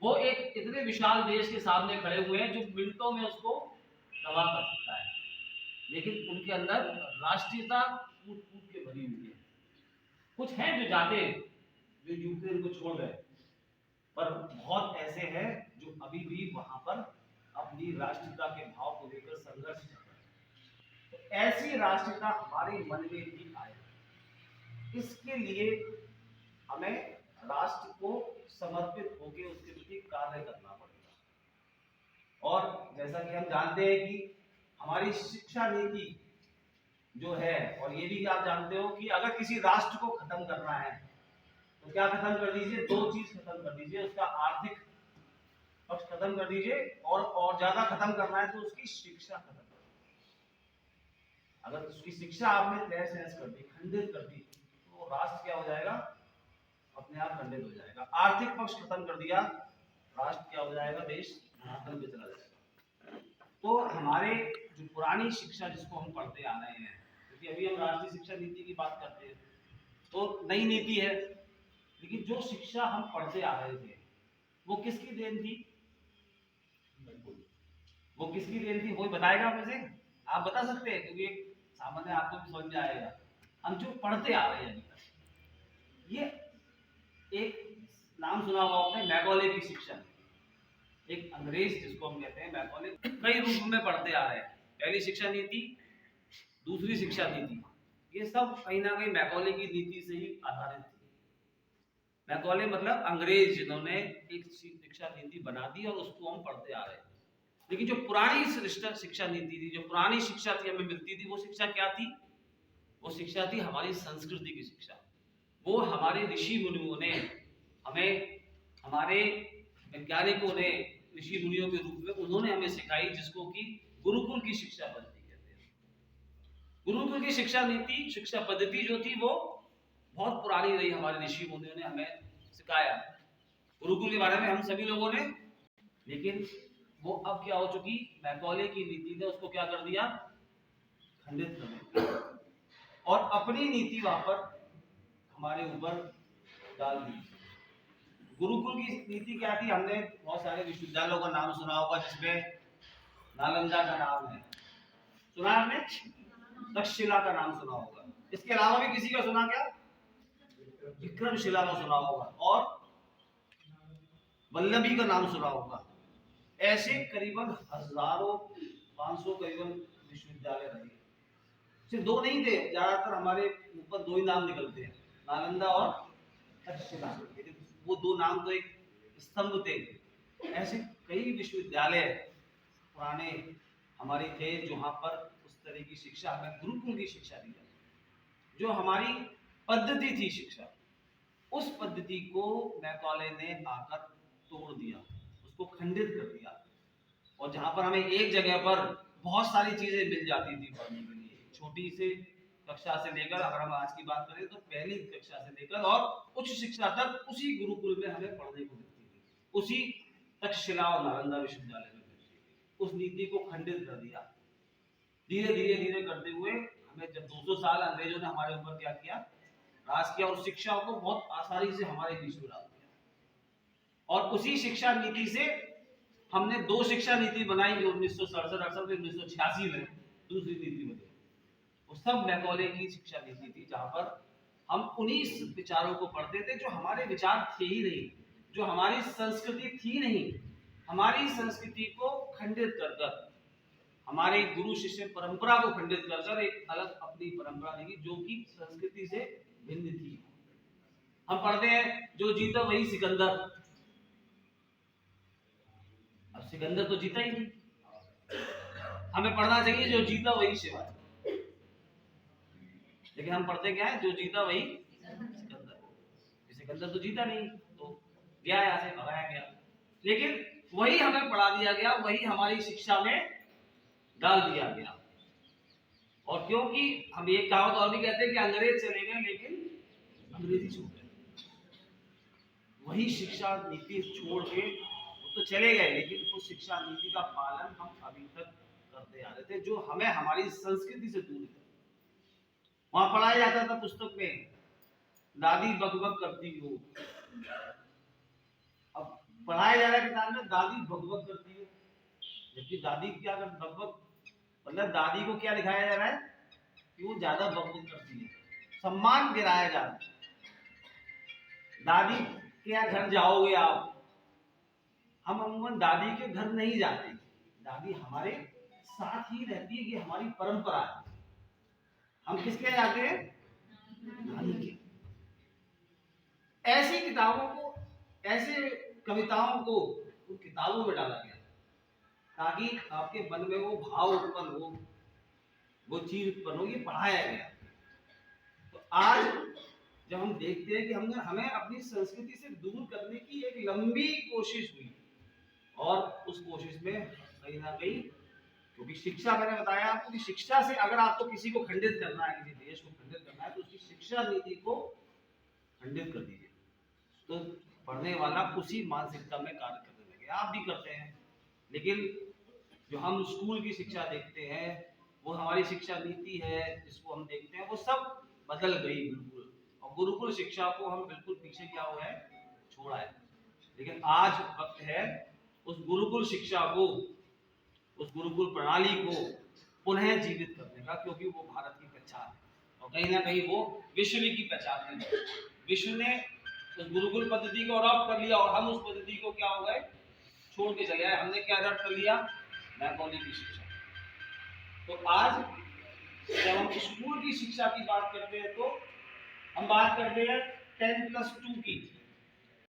वो एक इतने विशाल देश के सामने खड़े हुए हैं जो मिनटों में उसको तबाह कर सकता है, लेकिन उनके अंदर राष्ट्रीयता कूट कूट के भरी हुई है। कुछ हैं जो जाते, जो यूक्रेन को छोड़ गए, पर बहुत ऐसे हैं जो अभी भी वहां पर अपनी राष्ट्रीयता के भाव को लेकर संघर्ष कर रहे हैं। तो ऐसी राष्ट्रीयता हमारे मन में भी आए, इसके लिए हमें राष्ट्र को समर्पित होकर उसके प्रति कार्य करना पड़ेगा। और जैसा कि हम जानते हैं कि हमारी शिक्षा नीति जो है, और ये भी आप जानते हो कि अगर किसी राष्ट्र को खत्म करना है तो क्या खत्म कर दीजिए, दो चीज खत्म कर दीजिए, उसका आर्थिक पक्ष खत्म कर दीजिए, और ज्यादा खत्म करना है तो उसकी शिक्षा खत्म कर दीजिए। अगर उसकी शिक्षा आपने तहस नहस कर दी, खंडित कर दी, तो राष्ट्र क्या हो जाएगा, अपने आप खंडित हो जाएगा। आर्थिक पक्ष खत्म कर दिया, राष्ट्र क्या हो जाएगा, देश धरातल पे चला जाएगा। तो हमारे जो पुरानी शिक्षा जिसको हम पढ़ते आ रहे हैं, क्योंकि अभी हम राष्ट्रीय शिक्षा नीति की बात करते हैं तो नई नीति है, लेकिन जो शिक्षा हम पढ़ते आ रहे थे वो किसकी देन थी, वो किसकी देन थी, कोई बताएगा मुझे, आप बता सकते हैं, क्योंकि सामान्य आपको भी समझ में आएगा। हम जो पढ़ते आ रहे हैं अभी तक, ये एक नाम सुना होगा आपने, मैकॉले की शिक्षा, एक अंग्रेज जिसको हम कहते हैं मैकॉले, कई रूप में पढ़ते आ रहे हैं। पहली शिक्षा नीति, दूसरी शिक्षा नीति, ये सब कहीं ना कहीं मैकॉले की नीति से ही आधारित थी। मैकॉले मतलब अंग्रेज जिन्होंने एक शिक्षा नीति बना दी और उसको हम पढ़ते आ रहे हैं। लेकिन जो पुरानी शिक्षा नीति थी, जो पुरानी शिक्षा थी हमें मिलती थी, वो शिक्षा क्या थी, वो शिक्षा थी हमारी संस्कृति की शिक्षा। वो हमारे ऋषि मुनियों ने हमें, हमारे वैज्ञानिकों ने, ऋषि मुनियों के रूप में उन्होंने हमें सिखाई, जिसको कि गुरुकुल की शिक्षा पद्धति कहते हैं। गुरुकुल की शिक्षा नीति, शिक्षा पद्धति जो थी वो बहुत पुरानी रही, हमारे ऋषि मुनियों ने हमें सिखाया गुरुकुल के बारे में हम सभी लोगों ने। लेकिन वो अब क्या हो चुकी, मैकॉले की नीति ने उसको क्या कर दिया, खंडित कर दिया, और अपनी नीति वहां पर हमारे ऊपर डाल दी। गुरुकुल की नीति क्या थी, हमने बहुत सारे विश्वविद्यालयों का नाम सुना होगा, जिसमें नालंदा का नाम है, सुना आपने, तक्षशिला का नाम सुना होगा, इसके अलावा भी किसी का सुना क्या, विक्रमशिला का सुना होगा, और वल्लभी का नाम सुना होगा। ऐसे करीबन हजारों, 500 करीबन विश्वविद्यालय रहे। सिर्फ दो नहीं थे, ज्यादातर हमारे ऊपर दो ही नाम निकलते हैं, नालंदा और तक्षशिला, वो दो नाम तो एक स्तंभ थे। ऐसे कई विश्वविद्यालय पुराने हमारे थे जहां पर उस तरह की शिक्षा, हमें गुरुकुल की शिक्षा दी जाती, जो हमारी पद्धति थी शिक्षा, उस पद्धति को मैकॉले ने आकर तोड़ दिया, उसको खंडित कर दिया। और जहां पर हमें एक जगह पर बहुत सारी चीजें मिल जाती थी पढ़ने के लिए, छोटी से कक्षा से लेकर, अगर हम आज की बात करें तो पहली कक्षा से लेकर और उच्च शिक्षा तक उसी गुरुकुल में हमें पढ़ने को मिलती थी, उसी तक्षशिला और नालंदा विश्वविद्यालय में मिलती थी। उस नीति को खंडित कर दिया, धीरे धीरे धीरे करते हुए हमें, जब 200 साल अंग्रेजों ने हमारे ऊपर क्या किया, राज किया, और शिक्षा को बहुत आसानी से हमारे बीच में डाल दिया। और उसी शिक्षा नीति से हमने दो शिक्षा नीति बनाई, जो 1967-68 में, 1986 में दूसरी नीति बनी। वो सब मैकॉले की शिक्षा नीति थी, जहां पर हम उन्हीं विचारों को पढ़ते थे जो हमारे विचार थे ही नहीं, जो हमारी संस्कृति थी नहीं। हमारी संस्कृति को खंडित कर कर, हमारे गुरु शिष्य परंपरा को खंडित कर कर एक अलग अपनी परंपरा लेगी, जो कि संस्कृति से भिन्न थी। हम पढ़ते हैं जो जीता वही सिकंदर, अब सिकंदर तो जीता ही नहीं। हमें पढ़ना चाहिए जो जीता वही शिवाय, लेकिन हम पढ़ते क्या है, जो जीता वही सिकंदर। सिकंदर तो जीता नहीं, तो गया यहाँ से, भगाया गया, लेकिन वही हमें पढ़ा दिया गया, वही हमारी शिक्षा में डाल दिया गया। और क्योंकि हम एक कहावत और भी कहते हैं कि अंग्रेज चले गए लेकिन अंग्रेजी छूट गए, वही शिक्षा नीति छोड़ के वो तो चले गए, लेकिन उस शिक्षा नीति का पालन हम अभी तक करते आ रहे थे, जो हमें हमारी संस्कृति से दूर है। वहां पढ़ाया जाता था पुस्तक में, दादी बकबक करती हो, अब पढ़ाया जा रहा है किताब में दादी भगवत करती है, जबकि दादी क्या कर भगवत मतलब दादी को क्या दिखाया जा रहा है कि वो ज्यादा भगवत करती है, सम्मान गिराया जा रहा है। दादी के यहाँ घर जाओगे आप, हम अमूमन दादी के घर नहीं जाते, दादी हमारे साथ ही रहती है, ये हमारी परंपरा है। हम किसके यहाँ जाते हैं? दादी के। ऐसी किताबों को, ऐसे कविताओं को उन किताबों में डाला गया ताकि आपके मन में वो भाव उत्पन्न हो, वो चीज उत्पन्न हो, ये पढ़ाया गया। तो आज जब हम देखते हैं कि हमने हमें अपनी संस्कृति से दूर करने की एक लंबी कोशिश हुई, और उस कोशिश में कहीं ना कहीं, क्योंकि शिक्षा, मैंने बताया आपको कि शिक्षा से अगर आपको किसी को खंडित करना है, किसी देश को खंडित करना है, तो उसकी शिक्षा नीति को खंडित कर दीजिए, तो पढ़ने वाला उसी मानसिकता में कार्य करने लगे। आप भी करते हैं, लेकिन जो हम स्कूल की शिक्षा देखते हैं, वो हमारी शिक्षा नीति है जिसको हम देखते हैं, वो सब बदल गई बिल्कुल, और गुरुकुल शिक्षा को हम बिल्कुल पीछे क्या हुआ है, छोड़ा है। लेकिन आज वक्त है उस गुरुकुल शिक्षा को, उस गुरुकुल प्रणाली को पुनः जीवित करने का, क्योंकि वो भारत की पहचान है और कहीं ना कहीं वो विश्व की पहचान है। विश्व ने उस गुरुकुल पद्धति को अडॉप्ट कर लिया और हम उस पद्धति को क्या हो गए, छोड़ के चले आए। हमने क्या अडॉप्ट कर लिया, मैकॉले की शिक्षा। तो आज जब हम स्कूल की शिक्षा की बात करते हैं तो हम बात करते हैं 10+2 की।